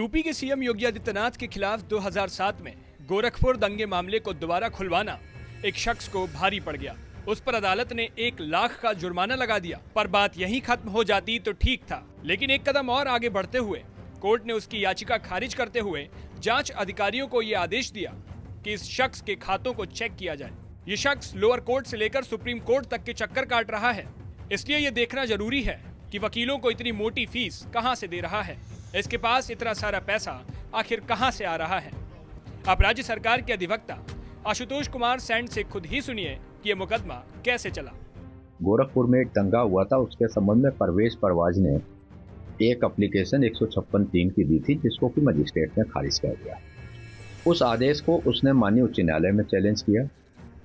UP के CM Yogi Adityanath के खिलाफ 2007 में गोरखपुर दंगे मामले को दोबारा खुलवाना एक शख्स को भारी पड़ गया। उस पर अदालत ने 1 लाख का जुर्माना लगा दिया। पर बात यहीं खत्म हो जाती तो ठीक था, लेकिन एक कदम और आगे बढ़ते हुए कोर्ट ने उसकी याचिका खारिज करते हुए जांच अधिकारियों को ये आदेश दिया कि इस शख्स के खातों को चेक किया जाए। ये शख्स लोअर कोर्ट से लेकर सुप्रीम कोर्ट तक के चक्कर काट रहा है, इसलिए ये देखना जरूरी है कि वकीलों को इतनी मोटी फीस कहां से दे रहा है, इसके पास इतना सारा पैसा आखिर कहां से आ रहा है। आप राज्य सरकार के अधिवक्ता आशुतोष कुमार सैंड से खुद ही सुनिए कि ये मुकदमा कैसे चला। गोरखपुर में एक दंगा हुआ था, उसके संबंध में परवेज परवाज ने एक एप्लीकेशन 156(3) की दी थी, जिसको कि मजिस्ट्रेट ने खारिज कर दिया। उस आदेश को उसने माननीय उच्च न्यायालय में चैलेंज किया।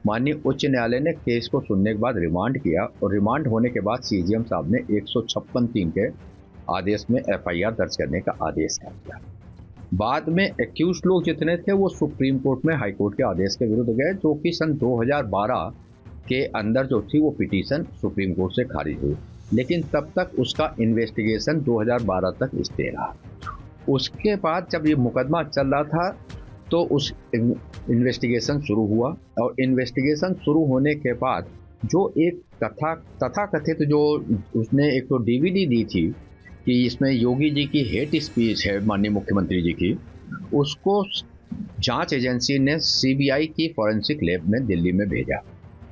माननीय उच्च न्यायालय ने केस को सुनने के बाद रिमांड किया और रिमांड होने के बाद सीजीएम साहब ने 156(3) के आदेश में एफआईआर दर्ज करने का आदेश कर दिया। बाद में एक्यूज लोग जितने थे वो सुप्रीम कोर्ट में हाई कोर्ट के आदेश के विरुद्ध गए, जो कि सन 2012 के अंदर जो थी वो पिटीशन सुप्रीम कोर्ट से खारिज हुई, लेकिन तब तक उसका इन्वेस्टिगेशन 2012 तक स्टे रहा। उसके बाद जब ये मुकदमा चल रहा था तो उस इन्वेस्टिगेशन शुरू हुआ और इन्वेस्टिगेशन शुरू होने के बाद जो एक तथाकथित जो उसने एक तो डीवीडी दी थी कि इसमें योगी जी की हेट स्पीच है माननीय मुख्यमंत्री जी की, उसको जांच एजेंसी ने सीबीआई की फॉरेंसिक लैब में दिल्ली में भेजा,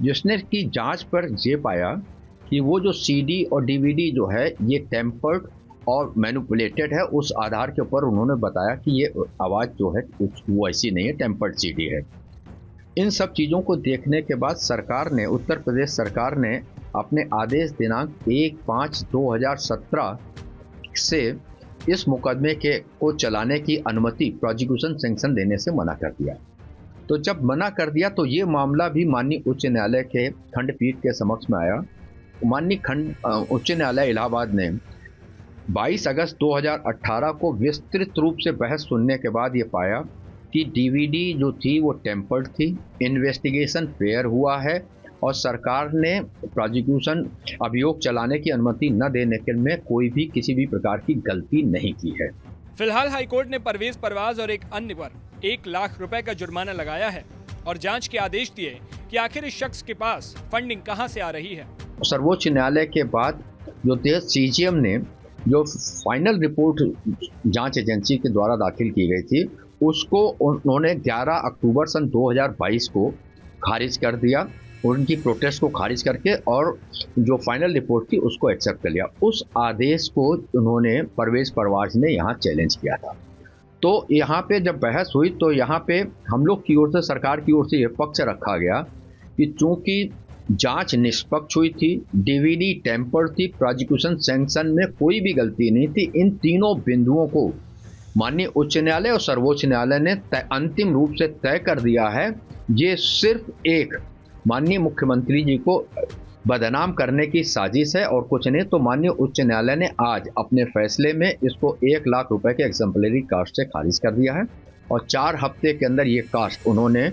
जिसने की जांच पर ये पाया कि वो जो सीडी और डीवीडी जो है ये टेम्पर्ड और मैनिपुलेटेड है। उस आधार के ऊपर उन्होंने बताया कि ये आवाज़ जो है वो ऐसी नहीं है, टेम्पर्ड सीडी है। इन सब चीज़ों को देखने के बाद सरकार ने, उत्तर प्रदेश सरकार ने अपने आदेश दिनांक 1/5/2017 से इस मुकदमे को चलाने की अनुमति, प्रोसिक्यूशन सैंक्शन देने से मना कर दिया। तो जब मना कर दिया तो ये मामला भी माननीय उच्च न्यायालय के खंडपीठ के समक्ष में आया। माननीय उच्च न्यायालय इलाहाबाद ने 22 अगस्त 2018 को विस्तृत रूप से बहस सुनने के बाद ये पाया कि डीवीडी जो थी वो टेम्पर्ड थी, इन्वेस्टिगेशन फेयर हुआ है और सरकार ने प्रोसिक्यूशन अभियोग चलाने की अनुमति न देने के में कोई भी किसी भी प्रकार की गलती नहीं की है। फिलहाल हाईकोर्ट ने परवेज परवाज और एक अन्य पर 1 लाख रुपए का जुर्माना लगाया है और जांच के आदेश दिए कि आखिर इस शख्स के पास फंडिंग कहां से आ रही है। सर्वोच्च न्यायालय के बाद जो देश सीजीएम ने जो फाइनल रिपोर्ट जांच एजेंसी के द्वारा दाखिल की गई थी, उसको उन्होंने 11 अक्टूबर सन 2022 को खारिज कर दिया, उनकी प्रोटेस्ट को खारिज करके, और जो फाइनल रिपोर्ट थी उसको एक्सेप्ट कर लिया। उस आदेश को उन्होंने परवेज परवाज ने यहाँ चैलेंज किया था। तो यहाँ पे जब बहस हुई तो यहाँ पे हम लोग की ओर से, सरकार की ओर से यह पक्ष रखा गया कि चूंकि जांच निष्पक्ष हुई थी, डीवीडी टेम्पर्ड थी, प्रोसिक्यूशन सैंक्शन में कोई भी गलती नहीं थी, इन तीनों बिंदुओं को माननीय उच्च न्यायालय और सर्वोच्च न्यायालय ने अंतिम रूप से तय कर दिया है। ये सिर्फ एक माननीय मुख्यमंत्री जी को बदनाम करने की साजिश है और कुछ नहीं। तो माननीय उच्च न्यायालय ने आज अपने फैसले में इसको 1 लाख रुपए के एग्जाम्पलरी कास्ट से खारिज कर दिया है और 4 हफ्ते के अंदर ये कास्ट उन्होंने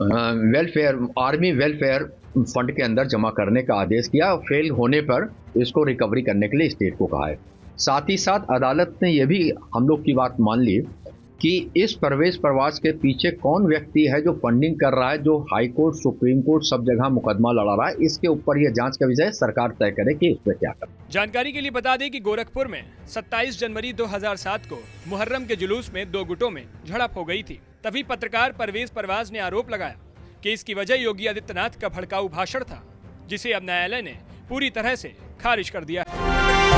आर्मी वेलफेयर फंड के अंदर जमा करने का आदेश किया। फेल होने पर इसको रिकवरी करने के लिए स्टेट को कहा है। साथ ही साथ अदालत ने यह भी हम लोग की बात मान ली कि इस परवेज परवाज के पीछे कौन व्यक्ति है जो फंडिंग कर रहा है, जो हाई कोर्ट, सुप्रीम कोर्ट सब जगह मुकदमा लड़ा रहा है। इसके ऊपर यह जांच का विषय सरकार तय करे कि इस पर क्या करे। जानकारी के लिए बता दें कि गोरखपुर में 27 जनवरी 2007 को मुहर्रम के जुलूस में 2 गुटों में झड़प हो गई थी। तभी पत्रकार परवेज परवाज ने आरोप लगाया कि इसकी वजह योगी आदित्यनाथ का भड़काऊ भाषण था, जिसे अब न्यायालय ने पूरी तरह से खारिज कर दिया है।